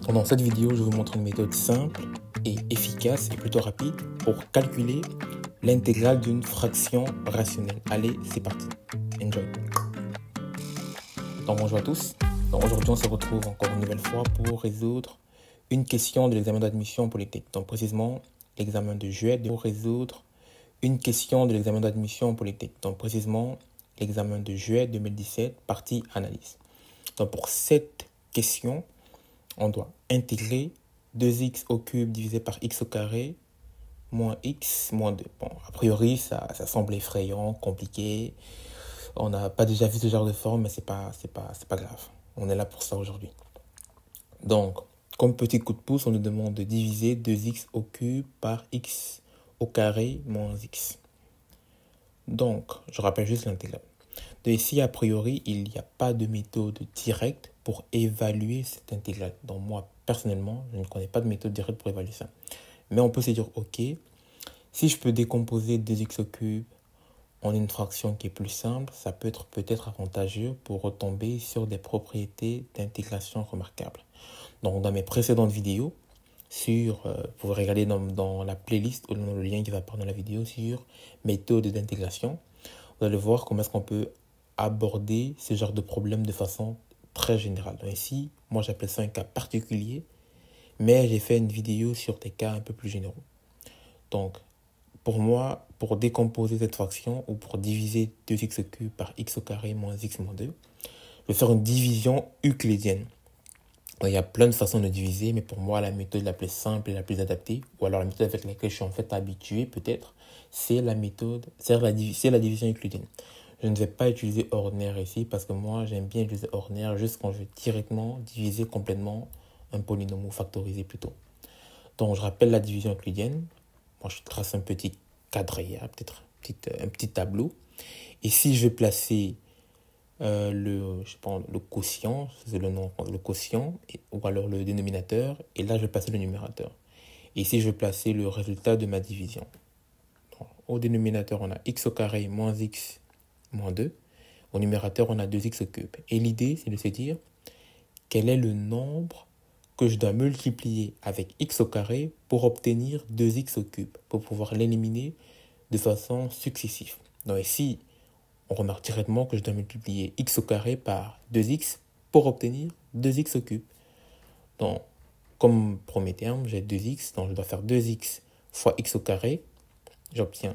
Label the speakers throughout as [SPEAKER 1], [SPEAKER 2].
[SPEAKER 1] Dans cette vidéo, je vous montre une méthode simple et efficace et plutôt rapide pour calculer l'intégrale d'une fraction rationnelle. Allez, c'est parti. Enjoy. Donc bonjour à tous. Donc aujourd'hui, on se retrouve encore une nouvelle fois pour résoudre une question de l'examen d'admission politique. Donc précisément, l'examen de juillet pour résoudre une question de l'examen d'admission politique. Donc précisément, l'examen de juillet 2017, partie analyse. Donc pour cette question, on doit intégrer 2x au cube divisé par x au carré moins x moins 2. Bon, a priori, ça semble effrayant, compliqué. On n'a pas déjà vu ce genre de forme, mais c'est pas grave. On est là pour ça aujourd'hui. Donc, comme petit coup de pouce, on nous demande de diviser 2x au cube par x au carré moins x. Donc, je rappelle juste l'intégrale. Donc ici, a priori, il n'y a pas de méthode directe pour évaluer cette intégrale. Donc moi, personnellement, je ne connais pas de méthode directe pour évaluer ça. Mais on peut se dire, ok, si je peux décomposer 2x au cube en une fraction qui est plus simple, ça peut être peut-être avantageux pour retomber sur des propriétés d'intégration remarquables. Donc dans mes précédentes vidéos, vous pouvez regarder dans la playlist ou dans le lien qui va apparaître dans la vidéo sur méthode d'intégration. Vous allez voir comment est-ce qu'on peut aborder ce genre de problème de façon très générale. Donc ici, moi j'appelle ça un cas particulier, mais j'ai fait une vidéo sur des cas un peu plus généraux. Donc, pour moi, pour décomposer cette fraction ou pour diviser 2x au cube par x au carré moins x moins 2, je vais faire une division euclidienne. Donc, il y a plein de façons de diviser, mais pour moi, la méthode la plus simple et la plus adaptée, ou alors la méthode avec laquelle je suis en fait habitué peut-être, c'est la division euclidienne. Je ne vais pas utiliser ordinaire ici parce que moi, j'aime bien utiliser ordinaire juste quand je vais directement diviser complètement un polynôme ou factoriser plutôt. Donc, je rappelle la division euclidienne. Moi, je trace un petit quadrillé, peut-être un petit tableau. Ici, je vais placer le quotient, c'est le nom, le quotient, ou alors le dénominateur. Et là, je vais placer le numérateur. Et ici, je vais placer le résultat de ma division. Donc, au dénominateur, on a x au carré moins x moins 2. Au numérateur, on a 2x au cube. Et l'idée, c'est de se dire quel est le nombre que je dois multiplier avec x au carré pour obtenir 2x au cube, pour pouvoir l'éliminer de façon successive. Donc ici, on remarque directement que je dois multiplier x au carré par 2x pour obtenir 2x au cube. Donc, comme premier terme, j'ai 2x, donc je dois faire 2x fois x au carré. J'obtiens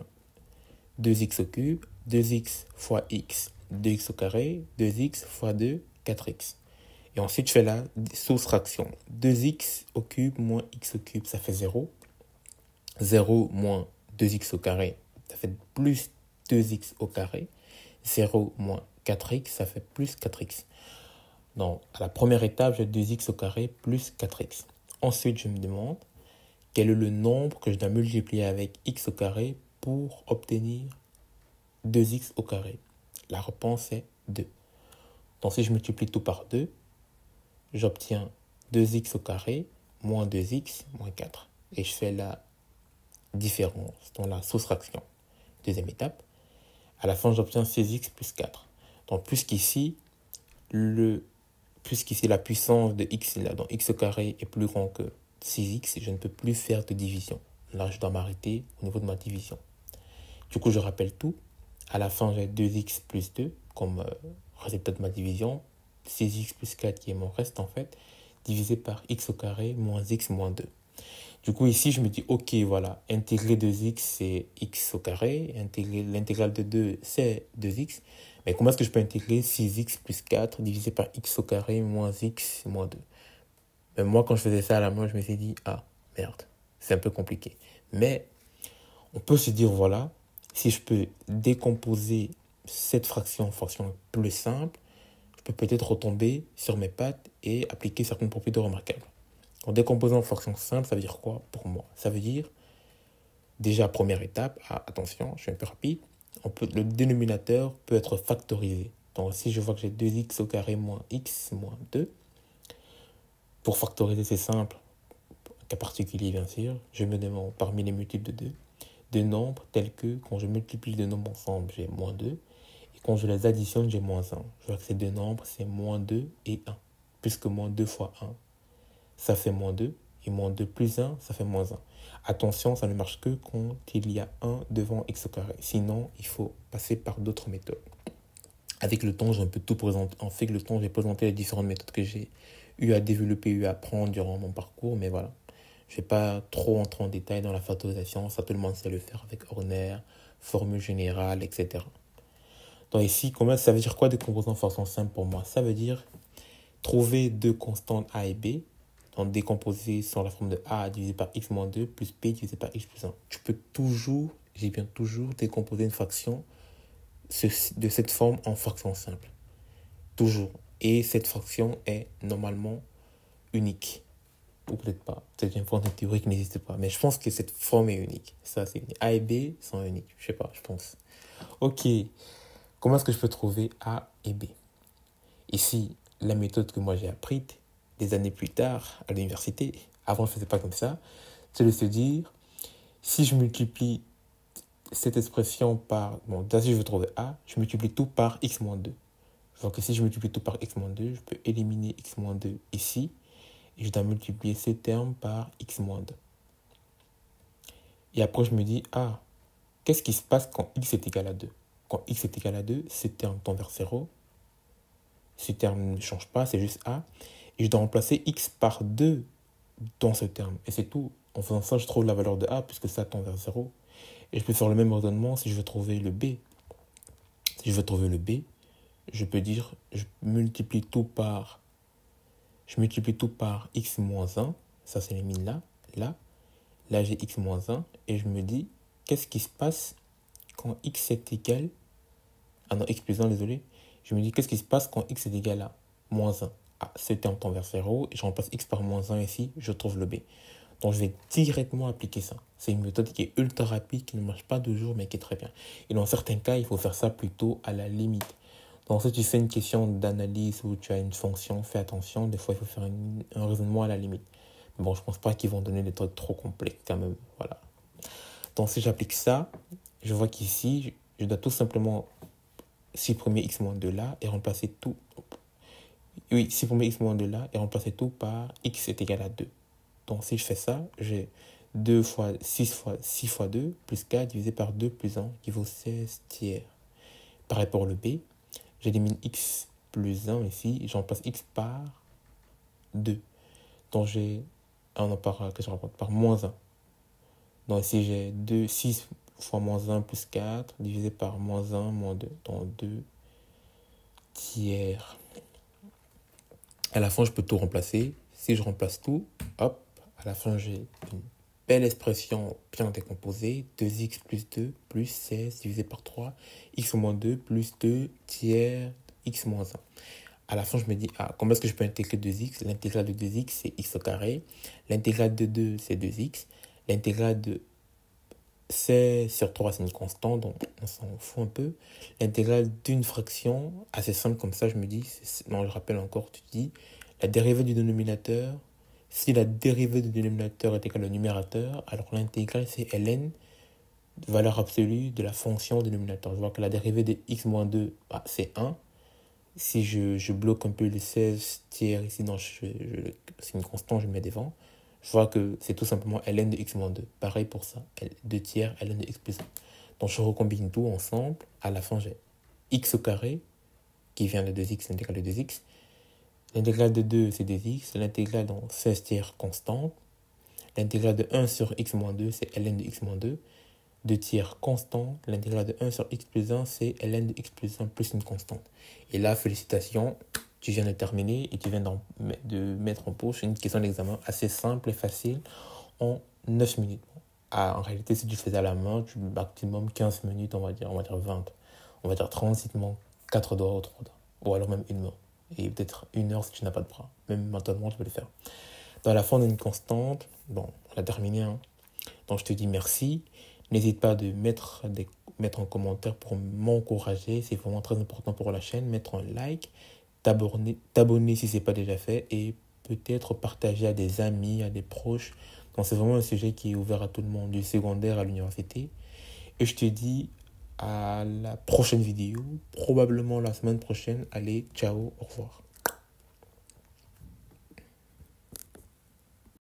[SPEAKER 1] 2x au cube, 2x fois x, 2x au carré, 2x fois 2, 4x. Et ensuite, je fais la soustraction. 2x au cube moins x au cube, ça fait 0. 0 moins 2x au carré, ça fait plus 2x au carré. 0 moins 4x, ça fait plus 4x. Donc, à la première étape, j'ai 2x au carré plus 4x. Ensuite, je me demande quel est le nombre que je dois multiplier avec x au carré pour obtenir 2x au carré. La réponse est 2. Donc, si je multiplie tout par 2, j'obtiens 2x au carré moins 2x moins 4. Et je fais la différence dans la soustraction. Deuxième étape. À la fin, j'obtiens 6x plus 4. Donc, puisqu'ici, la puissance de x, là, donc x au carré est plus grand que 6x, je ne peux plus faire de division. Là, je dois m'arrêter au niveau de ma division. Du coup, je rappelle tout. À la fin, j'ai 2x plus 2 comme résultat de ma division. 6x plus 4 qui est mon reste en fait, divisé par x au carré moins x moins 2. Du coup, ici, je me dis, ok, voilà, intégrer 2x, c'est x au carré. L'intégrale de 2, c'est 2x. Mais comment est-ce que je peux intégrer 6x plus 4 divisé par x au carré moins x moins 2? Mais moi, quand je faisais ça à la main, je me suis dit, ah, merde, c'est un peu compliqué. Mais on peut se dire, voilà, si je peux décomposer cette fraction en fraction plus simple, je peux peut-être retomber sur mes pattes et appliquer certaines propriétés remarquables. En décomposant en fraction simple, ça veut dire quoi pour moi? Ça veut dire, déjà, première étape, attention, je suis un peu rapide, le dénominateur peut être factorisé. Donc, si je vois que j'ai 2x au carré moins x moins 2, pour factoriser, c'est simple, cas particulier bien sûr, je me demande parmi les multiples de 2, de nombres tels que quand je multiplie les nombres ensemble, j'ai moins 2, et quand je les additionne, j'ai moins 1. Je vois que ces deux nombres, c'est moins 2 et 1, puisque moins 2 fois 1, ça fait -2. Et -2 plus 1, ça fait -1. Attention, ça ne marche que quand il y a 1 devant x au carré. Sinon, il faut passer par d'autres méthodes. Avec le temps, j'ai un peu tout présenté. En fait, le temps, j'ai présenté les différentes méthodes que j'ai eu à développer, eu à apprendre durant mon parcours. Mais voilà, je ne vais pas trop entrer en détail dans la factorisation. Ça, tout le monde sait le faire avec Horner, formule générale, etc. Donc ici, ça veut dire quoi décomposer en fraction simple pour moi? Ça veut dire trouver deux constantes a et b, donc décomposer sur la forme de a divisé par x moins 2 plus b divisé par x plus 1. Tu peux toujours, j'ai bien toujours, décomposer une fraction de cette forme en fraction simple. Toujours. Et cette fraction est normalement unique. Ou peut-être pas. C'est une forme théorique qui n'existe pas. Mais je pense que cette forme est unique. Ça, c'est unique. A et B sont uniques. Je sais pas, je pense. Ok. Comment est-ce que je peux trouver A et B? Ici, la méthode que moi j'ai apprise des années plus tard à l'université, avant je ne faisais pas comme ça, c'est de se dire, si je multiplie cette expression par, bon, déjà si je veux trouver A, je multiplie tout par x moins 2. Donc si je multiplie tout par x moins 2, je peux éliminer x moins 2 ici, et je dois multiplier ces termes par x moins 2. Et après je me dis, qu'est-ce qui se passe quand x est égal à 2? Quand x est égal à 2, ce terme tend vers 0. Ce terme ne change pas, c'est juste a. Et je dois remplacer x par 2 dans ce terme. Et c'est tout. En faisant ça, je trouve la valeur de a puisque ça tend vers 0. Et je peux faire le même raisonnement si je veux trouver le b. Si je veux trouver le b, je peux dire, je multiplie tout par x moins 1. Ça s'élimine là. Là, j'ai x moins 1. Et je me dis, qu'est-ce qui se passe quand x est égal... non, x plus 1, désolé. Je me dis, qu'est-ce qui se passe quand x est égal à moins 1? Ce terme tend vers 0, et je remplace x par moins 1 ici, je trouve le b. Donc, je vais directement appliquer ça. C'est une méthode qui est ultra rapide, qui ne marche pas toujours, mais qui est très bien. Et dans certains cas, il faut faire ça plutôt à la limite. Donc, si tu fais une question d'analyse où tu as une fonction, fais attention. Des fois, il faut faire un raisonnement à la limite. Mais bon, je ne pense pas qu'ils vont donner des trucs trop complexes quand même. Voilà. Donc, si j'applique ça, je vois qu'ici, je dois tout simplement supprimer x moins 2 là et remplacer tout. Oui, supprimer x moins 2 là et remplacer tout par x est égal à 2. Donc si je fais ça, j'ai 2 fois 6 fois 2 plus 4 divisé par 2 plus 1 qui vaut 16 tiers. Pareil pour le b, j'élimine x plus 1 ici et je remplace x par 2. Donc j'ai par moins 1. Donc ici j'ai 6 fois moins 1 plus 4 divisé par moins 1 moins 2. Donc 2 tiers. À la fin, je peux tout remplacer. Si je remplace tout, hop, à la fin, j'ai une belle expression bien décomposée. 2x plus 2 plus 16 divisé par 3, x moins 2 plus 2 tiers x moins 1. À la fin, je me dis, comment est-ce que je peux intégrer 2x? L'intégrale de 2x, c'est x au carré. L'intégrale de 2, c'est 2x. L'intégrale de 16 sur 3, c'est une constante, donc on s'en fout un peu. L'intégrale d'une fraction, assez simple comme ça, je me dis, je rappelle encore, tu dis, la dérivée du dénominateur, si la dérivée du dénominateur est égale au numérateur, alors l'intégrale, c'est ln, valeur absolue de la fonction dénominateur. Je vois que la dérivée de x moins 2, c'est 1. Si je bloque un peu le 16 tiers ici, c'est une constante, je mets devant. Je vois que c'est tout simplement ln de x moins 2. Pareil pour ça, 2 tiers ln de x plus 1. Donc je recombine tout ensemble. À la fin, j'ai x au carré, qui vient de 2x, l'intégrale de 2x. L'intégrale de 2, c'est 2x. L'intégrale dans 16 tiers constante. L'intégrale de 1 sur x moins 2, c'est ln de x moins 2. 2 tiers constante. L'intégrale de 1 sur x plus 1, c'est ln de x plus 1 plus une constante. Et là, félicitations, tu viens de terminer et tu viens de mettre en poche une question d'examen assez simple et facile en 9 minutes. En réalité, si tu faisais à la main, tu maximum 15 minutes, on va dire 20. On va dire 30 si tu manques 4 doigts ou 3 doigts. Ou alors même une main. Et peut-être 1 heure si tu n'as pas de bras. Même maintenant, tu peux le faire. Dans la fin d'une constante, bon, on a terminé. Donc, je te dis merci. N'hésite pas de mettre en commentaire pour m'encourager. C'est vraiment très important pour la chaîne. Mettre un like, t'abonner si ce n'est pas déjà fait et peut-être partager à des amis, à des proches. Donc, c'est vraiment un sujet qui est ouvert à tout le monde, du secondaire à l'université. Et je te dis à la prochaine vidéo, probablement la semaine prochaine. Allez, ciao, au revoir.